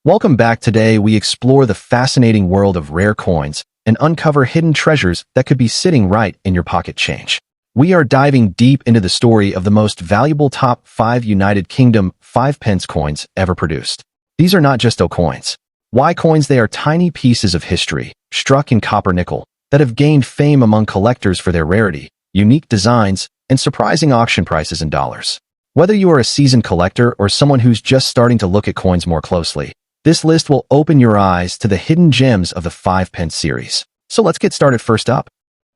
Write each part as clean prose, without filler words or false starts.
Welcome back. Today, we explore the fascinating world of rare coins and uncover hidden treasures that could be sitting right in your pocket change. We are diving deep into the story of the most valuable top 5 United Kingdom 5 pence coins ever produced. These are not just coins. Why coins? They are tiny pieces of history, struck in copper nickel, that have gained fame among collectors for their rarity, unique designs, and surprising auction prices in dollars. Whether you are a seasoned collector or someone who's just starting to look at coins more closely, this list will open your eyes to the hidden gems of the 5 pence series. So let's get started. First up,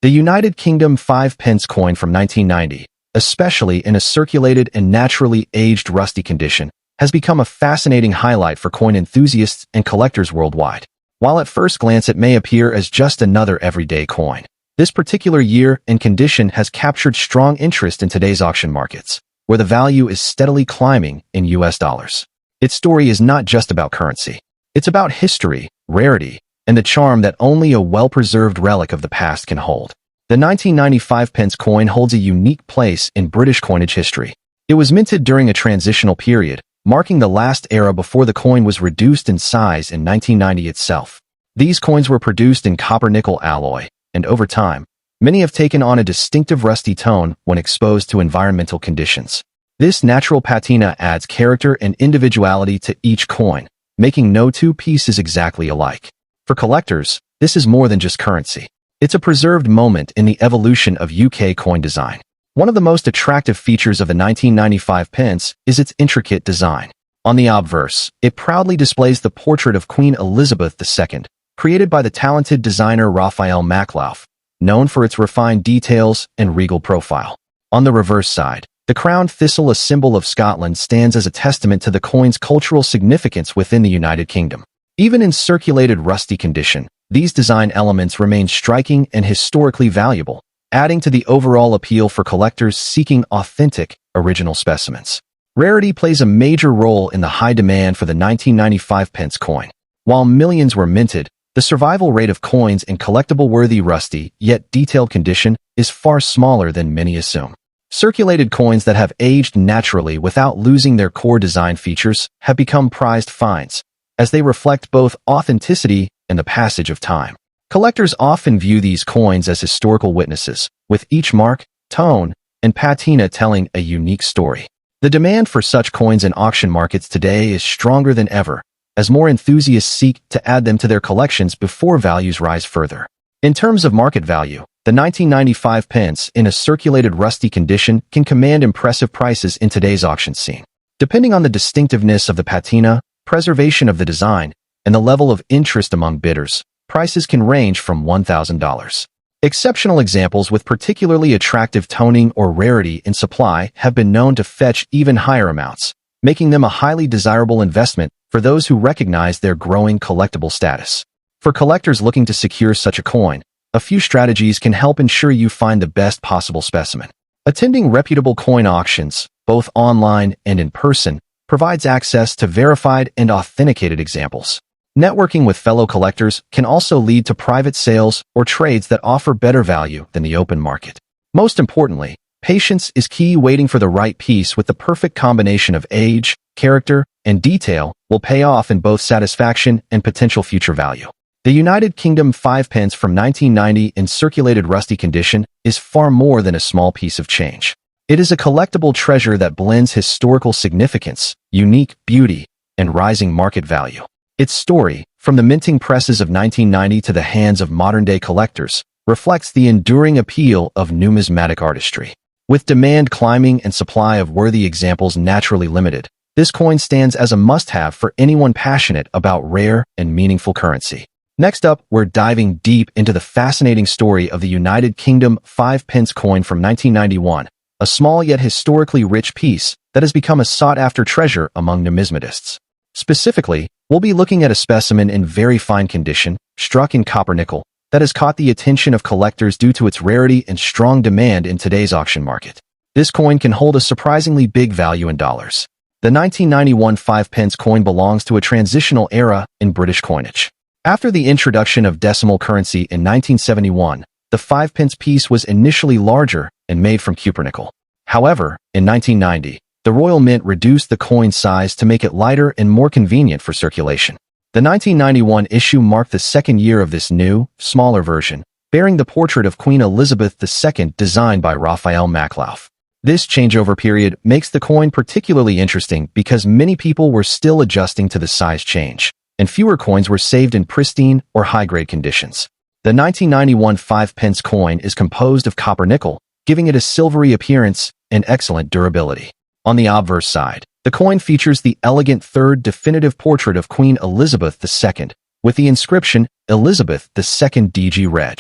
the United Kingdom 5 pence coin from 1990, especially in a circulated and naturally aged rusty condition, has become a fascinating highlight for coin enthusiasts and collectors worldwide. While at first glance it may appear as just another everyday coin, this particular year and condition has captured strong interest in today's auction markets, where the value is steadily climbing in US dollars. Its story is not just about currency. It's about history, rarity, and the charm that only a well-preserved relic of the past can hold. The 1995 pence coin holds a unique place in British coinage history. It was minted during a transitional period, marking the last era before the coin was reduced in size in 1990 itself. These coins were produced in copper-nickel alloy, and over time, many have taken on a distinctive rusty tone when exposed to environmental conditions. This natural patina adds character and individuality to each coin, making no two pieces exactly alike. For collectors, this is more than just currency. It's a preserved moment in the evolution of UK coin design. One of the most attractive features of the 1995 pence is its intricate design. On the obverse, it proudly displays the portrait of Queen Elizabeth II, created by the talented designer Raphael Maklauf, known for its refined details and regal profile. On the reverse side, the crowned thistle, a symbol of Scotland, stands as a testament to the coin's cultural significance within the United Kingdom. Even in circulated rusty condition, these design elements remain striking and historically valuable, adding to the overall appeal for collectors seeking authentic, original specimens. Rarity plays a major role in the high demand for the 1995 pence coin. While millions were minted, the survival rate of coins in collectible-worthy rusty, yet detailed condition is far smaller than many assume. Circulated coins that have aged naturally without losing their core design features have become prized finds, as they reflect both authenticity and the passage of time. Collectors often view these coins as historical witnesses, with each mark, tone, and patina telling a unique story. The demand for such coins in auction markets today is stronger than ever, as more enthusiasts seek to add them to their collections before values rise further. In terms of market value, the 1995 pence in a circulated rusty condition can command impressive prices in today's auction scene. Depending on the distinctiveness of the patina, preservation of the design, and the level of interest among bidders, prices can range from $1,000. Exceptional examples with particularly attractive toning or rarity in supply have been known to fetch even higher amounts, making them a highly desirable investment for those who recognize their growing collectible status. For collectors looking to secure such a coin, a few strategies can help ensure you find the best possible specimen. Attending reputable coin auctions, both online and in person, provides access to verified and authenticated examples. Networking with fellow collectors can also lead to private sales or trades that offer better value than the open market. Most importantly, patience is key. Waiting for the right piece with the perfect combination of age, character, and detail will pay off in both satisfaction and potential future value. The United Kingdom 5 pence from 1990 in circulated rusty condition is far more than a small piece of change. It is a collectible treasure that blends historical significance, unique beauty, and rising market value. Its story, from the minting presses of 1990 to the hands of modern-day collectors, reflects the enduring appeal of numismatic artistry. With demand climbing and supply of worthy examples naturally limited, this coin stands as a must-have for anyone passionate about rare and meaningful currency. Next up, we're diving deep into the fascinating story of the United Kingdom 5 pence coin from 1991, a small yet historically rich piece that has become a sought-after treasure among numismatists. Specifically, we'll be looking at a specimen in very fine condition, struck in copper-nickel, that has caught the attention of collectors due to its rarity and strong demand in today's auction market. This coin can hold a surprisingly big value in dollars. The 1991 5 pence coin belongs to a transitional era in British coinage. After the introduction of decimal currency in 1971, the 5 pence piece was initially larger and made from cupronickel. However, in 1990, The Royal Mint reduced the coin size to make it lighter and more convenient for circulation. The 1991 issue marked the second year of this new, smaller version, bearing the portrait of Queen Elizabeth II designed by Raphael Maklauf. This changeover period makes the coin particularly interesting because many people were still adjusting to the size change, and fewer coins were saved in pristine or high-grade conditions. The 1991 5-pence coin is composed of copper-nickel, giving it a silvery appearance and excellent durability. On the obverse side, the coin features the elegant third definitive portrait of Queen Elizabeth II, with the inscription Elizabeth II DG Reg.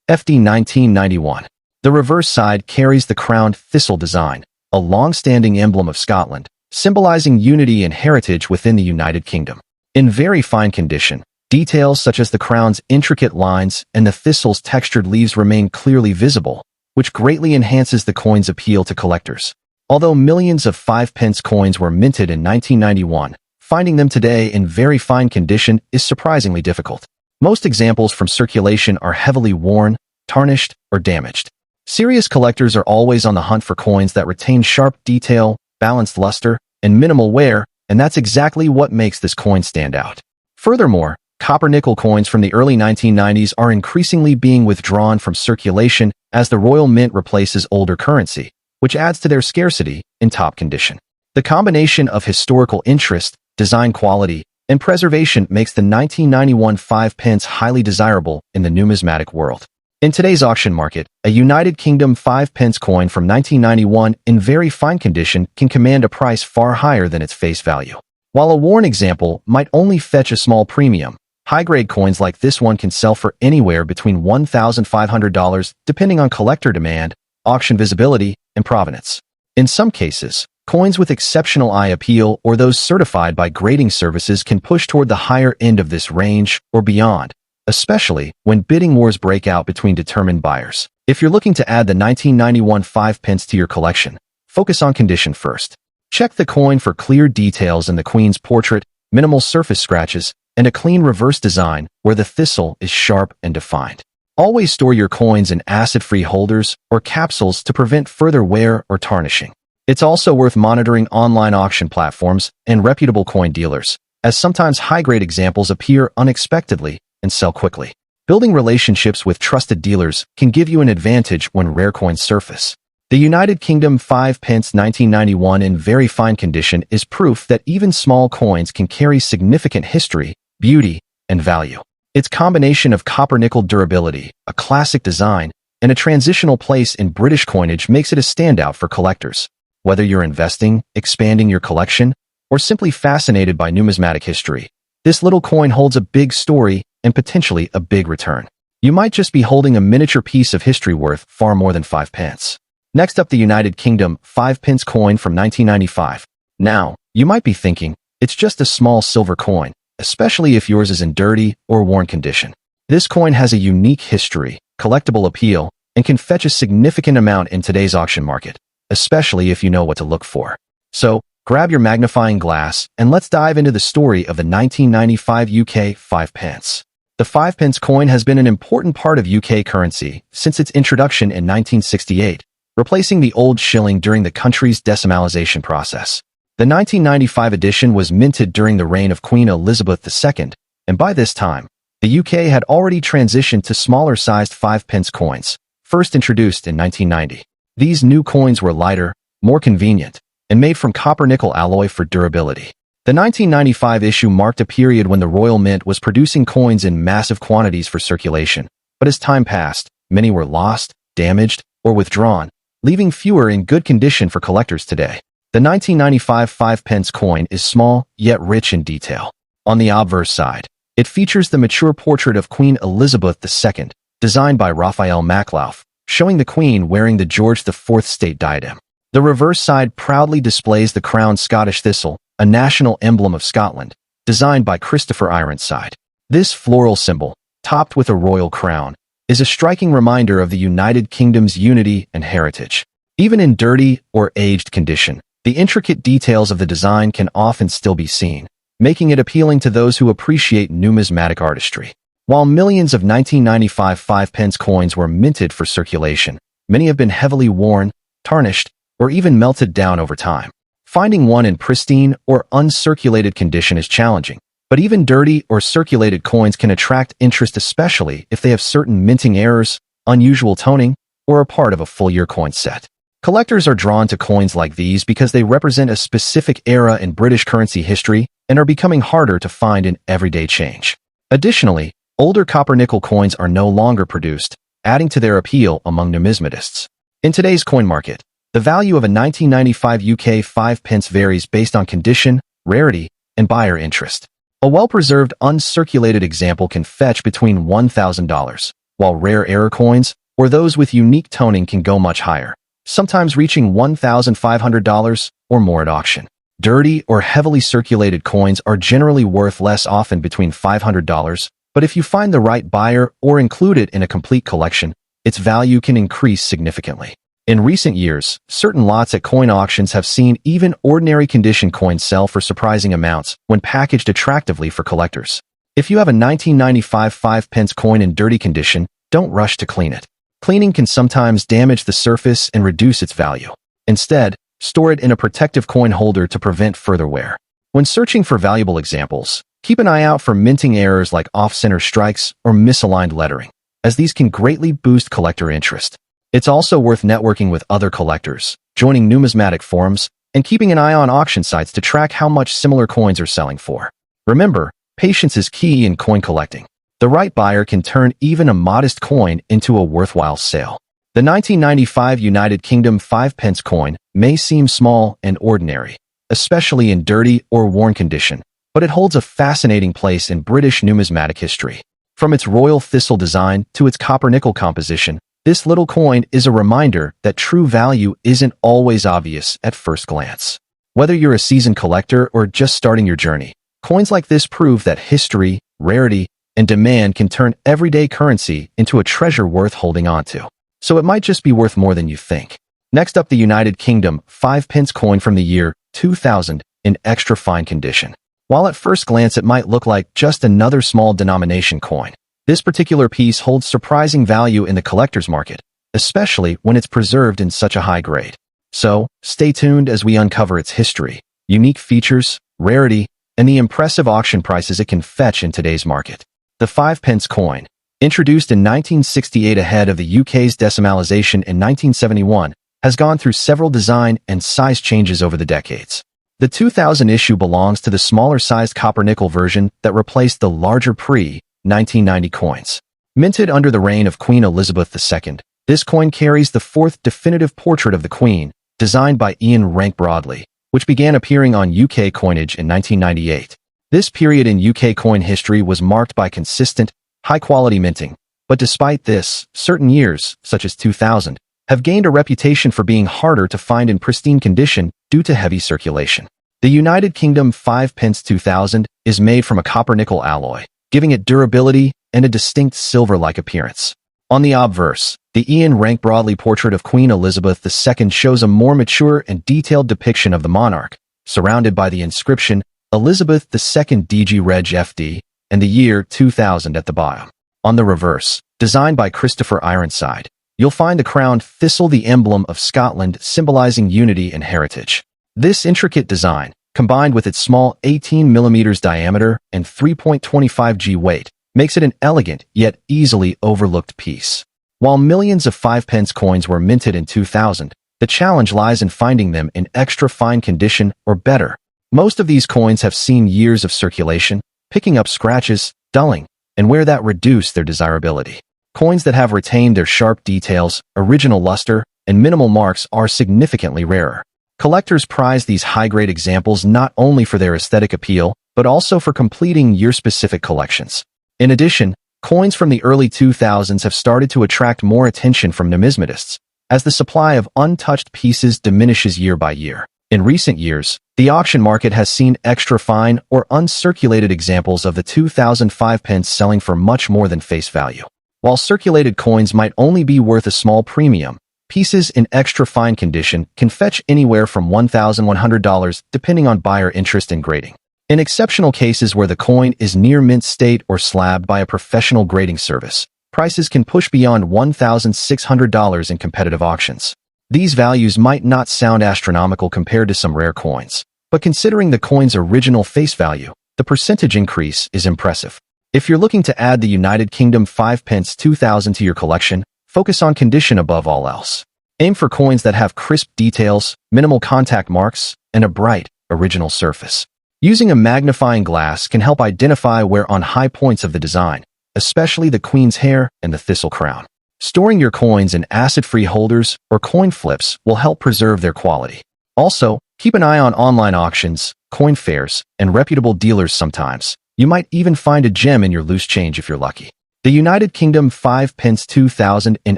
FD 1991. The reverse side carries the crowned thistle design, a long-standing emblem of Scotland, symbolizing unity and heritage within the United Kingdom. In very fine condition, details such as the crown's intricate lines and the thistle's textured leaves remain clearly visible, which greatly enhances the coin's appeal to collectors. Although millions of 5-pence coins were minted in 1991, finding them today in very fine condition is surprisingly difficult. Most examples from circulation are heavily worn, tarnished, or damaged. Serious collectors are always on the hunt for coins that retain sharp detail, balanced luster, and minimal wear, and that's exactly what makes this coin stand out. Furthermore, copper-nickel coins from the early 1990s are increasingly being withdrawn from circulation as the Royal Mint replaces older currency, which adds to their scarcity in top condition. The combination of historical interest, design quality, and preservation makes the 1991 5-pence highly desirable in the numismatic world. In today's auction market, a United Kingdom 5-pence coin from 1991 in very fine condition can command a price far higher than its face value. While a worn example might only fetch a small premium, high-grade coins like this one can sell for anywhere between $1,500 depending on collector demand, auction visibility, and provenance. In some cases, coins with exceptional eye appeal or those certified by grading services can push toward the higher end of this range or beyond, especially when bidding wars break out between determined buyers. If you're looking to add the 1991 5-pence to your collection, focus on condition first. Check the coin for clear details in the Queen's portrait, minimal surface scratches, and a clean reverse design where the thistle is sharp and defined. Always store your coins in acid-free holders or capsules to prevent further wear or tarnishing. It's also worth monitoring online auction platforms and reputable coin dealers, as sometimes high-grade examples appear unexpectedly and sell quickly. Building relationships with trusted dealers can give you an advantage when rare coins surface. The United Kingdom 5-pence 1991 in very fine condition is proof that even small coins can carry significant history, beauty, and value. Its combination of copper-nickel durability, a classic design, and a transitional place in British coinage makes it a standout for collectors. Whether you're investing, expanding your collection, or simply fascinated by numismatic history, this little coin holds a big story and potentially a big return. You might just be holding a miniature piece of history worth far more than 5 pence. Next up, the United Kingdom 5-pence coin from 1995. Now, you might be thinking, it's just a small silver coin, especially if yours is in dirty or worn condition. This coin has a unique history, collectible appeal, and can fetch a significant amount in today's auction market, especially if you know what to look for. So, grab your magnifying glass and let's dive into the story of the 1995 UK 5-pence. The 5-pence coin has been an important part of UK currency since its introduction in 1968, replacing the old shilling during the country's decimalization process. The 1995 edition was minted during the reign of Queen Elizabeth II, and by this time, the UK had already transitioned to smaller-sized 5-pence coins, first introduced in 1990. These new coins were lighter, more convenient, and made from copper-nickel alloy for durability. The 1995 issue marked a period when the Royal Mint was producing coins in massive quantities for circulation, but as time passed, many were lost, damaged, or withdrawn, leaving fewer in good condition for collectors today. The 1995 5-pence coin is small, yet rich in detail. On the obverse side, it features the mature portrait of Queen Elizabeth II, designed by Raphael Maklauf, showing the Queen wearing the George IV state diadem. The reverse side proudly displays the crowned Scottish thistle, a national emblem of Scotland, designed by Christopher Ironside. This floral symbol, topped with a royal crown, is a striking reminder of the United Kingdom's unity and heritage. Even in dirty or aged condition, the intricate details of the design can often still be seen, making it appealing to those who appreciate numismatic artistry. While millions of 1995 5-pence coins were minted for circulation, many have been heavily worn, tarnished, or even melted down over time. Finding one in pristine or uncirculated condition is challenging, but even dirty or circulated coins can attract interest, especially if they have certain minting errors, unusual toning, or are part of a full-year coin set. Collectors are drawn to coins like these because they represent a specific era in British currency history and are becoming harder to find in everyday change. Additionally, older copper-nickel coins are no longer produced, adding to their appeal among numismatists. In today's coin market, the value of a 1995 UK 5 pence varies based on condition, rarity, and buyer interest. A well-preserved, uncirculated example can fetch between $1,000, while rare error coins, or those with unique toning, can go much higher, sometimes reaching $1,500 or more at auction. Dirty or heavily circulated coins are generally worth less, often between $500, but if you find the right buyer or include it in a complete collection, its value can increase significantly. In recent years, certain lots at coin auctions have seen even ordinary condition coins sell for surprising amounts when packaged attractively for collectors. If you have a 1995 5 pence coin in dirty condition, don't rush to clean it. Cleaning can sometimes damage the surface and reduce its value. Instead, store it in a protective coin holder to prevent further wear. When searching for valuable examples, keep an eye out for minting errors like off-center strikes or misaligned lettering, as these can greatly boost collector interest. It's also worth networking with other collectors, joining numismatic forums, and keeping an eye on auction sites to track how much similar coins are selling for. Remember, patience is key in coin collecting. The right buyer can turn even a modest coin into a worthwhile sale. The 1995 United Kingdom 5 pence coin may seem small and ordinary, especially in dirty or worn condition, but it holds a fascinating place in British numismatic history. From its royal thistle design to its copper-nickel composition, this little coin is a reminder that true value isn't always obvious at first glance. Whether you're a seasoned collector or just starting your journey, coins like this prove that history, rarity, and demand can turn everyday currency into a treasure worth holding onto. So it might just be worth more than you think. Next up, the United Kingdom 5 pence coin from the year 2000 in extra fine condition. While at first glance it might look like just another small denomination coin, this particular piece holds surprising value in the collector's market, especially when it's preserved in such a high grade. So, stay tuned as we uncover its history, unique features, rarity, and the impressive auction prices it can fetch in today's market. The 5 pence coin, introduced in 1968 ahead of the UK's decimalisation in 1971, has gone through several design and size changes over the decades. The 2000 issue belongs to the smaller-sized copper-nickel version that replaced the larger pre-1990 coins. Minted under the reign of Queen Elizabeth II, this coin carries the fourth definitive portrait of the Queen, designed by Ian Rank Broadley, which began appearing on UK coinage in 1998. This period in UK coin history was marked by consistent, high-quality minting, but despite this, certain years, such as 2000, have gained a reputation for being harder to find in pristine condition due to heavy circulation. The United Kingdom 5 pence 2000 is made from a copper-nickel alloy, giving it durability and a distinct silver-like appearance. On the obverse, the Ian Rank Broadley portrait of Queen Elizabeth II shows a more mature and detailed depiction of the monarch, surrounded by the inscription Elizabeth II DG Reg FD and the year 2000 at the bottom. On the reverse, designed by Christopher Ironside, you'll find a crowned thistle, the emblem of Scotland, symbolizing unity and heritage. This intricate design, combined with its small 18mm diameter and 3.25 g weight, makes it an elegant yet easily overlooked piece. While millions of 5 pence coins were minted in 2000, the challenge lies in finding them in extra fine condition or better. Most of these coins have seen years of circulation, picking up scratches, dulling, and where that reduced their desirability. Coins that have retained their sharp details, original luster, and minimal marks are significantly rarer. Collectors prize these high-grade examples not only for their aesthetic appeal, but also for completing year-specific collections. In addition, coins from the early 2000s have started to attract more attention from numismatists, as the supply of untouched pieces diminishes year by year. In recent years, the auction market has seen extra fine or uncirculated examples of the 2005 pence selling for much more than face value. While circulated coins might only be worth a small premium, pieces in extra fine condition can fetch anywhere from $1,100 depending on buyer interest and grading. In exceptional cases where the coin is near mint state or slabbed by a professional grading service, prices can push beyond $1,600 in competitive auctions. These values might not sound astronomical compared to some rare coins, but considering the coin's original face value, the percentage increase is impressive. If you're looking to add the United Kingdom 5 pence 2000 to your collection, focus on condition above all else. Aim for coins that have crisp details, minimal contact marks, and a bright, original surface. Using a magnifying glass can help identify where on high points of the design, especially the queen's hair and the thistle crown. Storing your coins in acid-free holders or coin flips will help preserve their quality. Also, keep an eye on online auctions, coin fairs, and reputable dealers sometimes. You might even find a gem in your loose change if you're lucky. The United Kingdom 5 pence 2000 in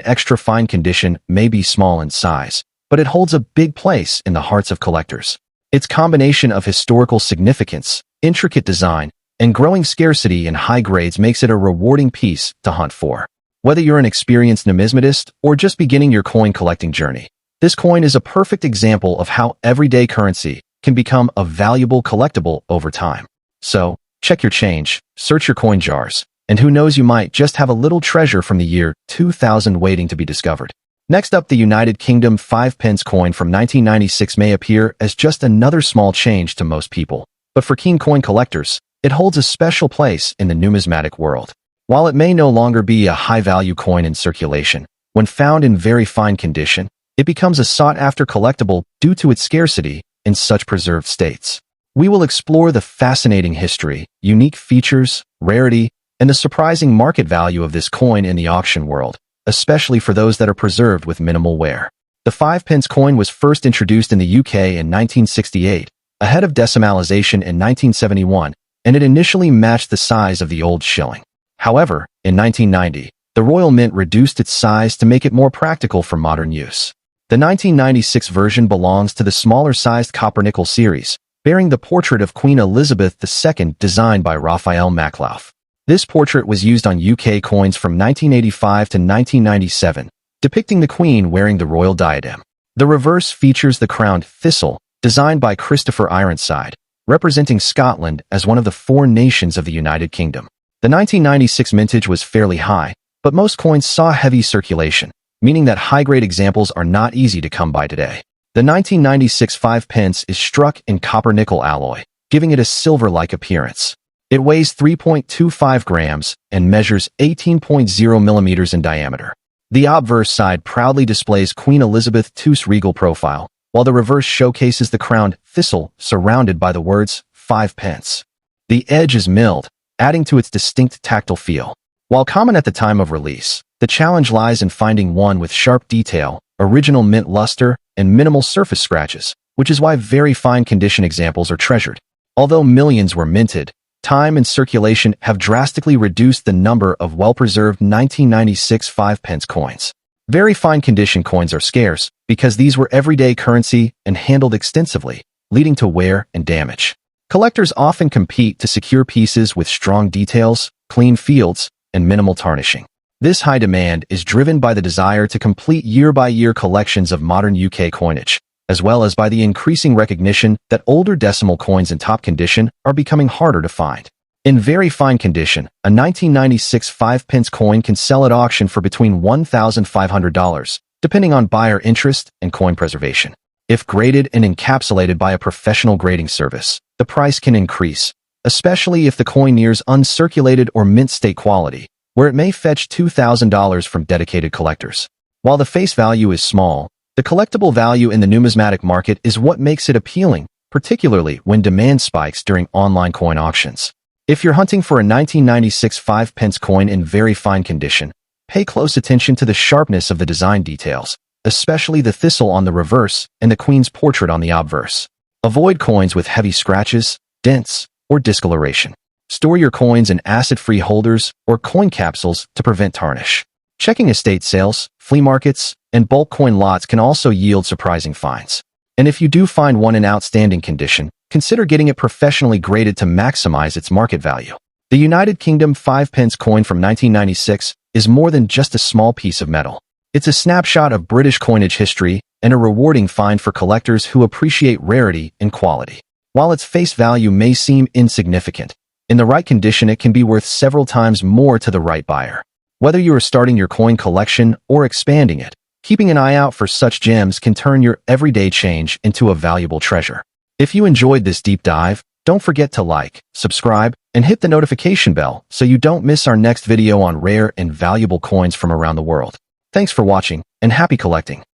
extra fine condition may be small in size, but it holds a big place in the hearts of collectors. Its combination of historical significance, intricate design, and growing scarcity in high grades makes it a rewarding piece to hunt for. Whether you're an experienced numismatist or just beginning your coin collecting journey, this coin is a perfect example of how everyday currency can become a valuable collectible over time. So, check your change, search your coin jars, and who knows, you might just have a little treasure from the year 2000 waiting to be discovered. Next up, the United Kingdom 5 pence coin from 1996 may appear as just another small change to most people, but for keen coin collectors, it holds a special place in the numismatic world. While it may no longer be a high-value coin in circulation, when found in very fine condition, it becomes a sought-after collectible due to its scarcity in such preserved states. We will explore the fascinating history, unique features, rarity, and the surprising market value of this coin in the auction world, especially for those that are preserved with minimal wear. The 5 pence coin was first introduced in the UK in 1968, ahead of decimalization in 1971, and it initially matched the size of the old shilling. However, in 1990, the Royal Mint reduced its size to make it more practical for modern use. The 1996 version belongs to the smaller-sized copper-nickel series, bearing the portrait of Queen Elizabeth II designed by Raphael Maklauf. This portrait was used on UK coins from 1985 to 1997, depicting the Queen wearing the royal diadem. The reverse features the crowned thistle, designed by Christopher Ironside, representing Scotland as one of the 4 nations of the United Kingdom. The 1996 mintage was fairly high, but most coins saw heavy circulation, meaning that high-grade examples are not easy to come by today. The 1996 5 pence is struck in copper-nickel alloy, giving it a silver-like appearance. It weighs 3.25 grams and measures 18.0 millimeters in diameter. The obverse side proudly displays Queen Elizabeth II's regal profile, while the reverse showcases the crowned thistle surrounded by the words 5 pence. The edge is milled, adding to its distinct tactile feel. While common at the time of release, the challenge lies in finding one with sharp detail, original mint luster, and minimal surface scratches, which is why very fine condition examples are treasured. Although millions were minted, time and circulation have drastically reduced the number of well-preserved 1996 5 pence coins. Very fine condition coins are scarce because these were everyday currency and handled extensively, leading to wear and damage. Collectors often compete to secure pieces with strong details, clean fields, and minimal tarnishing. This high demand is driven by the desire to complete year-by-year collections of modern UK coinage, as well as by the increasing recognition that older decimal coins in top condition are becoming harder to find. In very fine condition, a 1996 5 pence coin can sell at auction for between $1,500, depending on buyer interest and coin preservation. If graded and encapsulated by a professional grading service, the price can increase, especially if the coin nears uncirculated or mint state quality, where it may fetch $2,000 from dedicated collectors. While the face value is small, the collectible value in the numismatic market is what makes it appealing, particularly when demand spikes during online coin auctions. If you're hunting for a 1996 5 pence coin in very fine condition, pay close attention to the sharpness of the design details, especially the thistle on the reverse and the Queen's portrait on the obverse. Avoid coins with heavy scratches, dents, or discoloration. Store your coins in acid-free holders or coin capsules to prevent tarnish. Checking estate sales, flea markets, and bulk coin lots can also yield surprising finds. And if you do find one in outstanding condition, consider getting it professionally graded to maximize its market value. The United Kingdom 5 pence coin from 1996 is more than just a small piece of metal. It's a snapshot of British coinage history and a rewarding find for collectors who appreciate rarity and quality. While its face value may seem insignificant, in the right condition it can be worth several times more to the right buyer. Whether you are starting your coin collection or expanding it, Keeping an eye out for such gems can turn your everyday change into a valuable treasure. If you enjoyed this deep dive, don't forget to like, subscribe, and hit the notification bell so you don't miss our next video on rare and valuable coins from around the world. Thanks for watching, and happy collecting.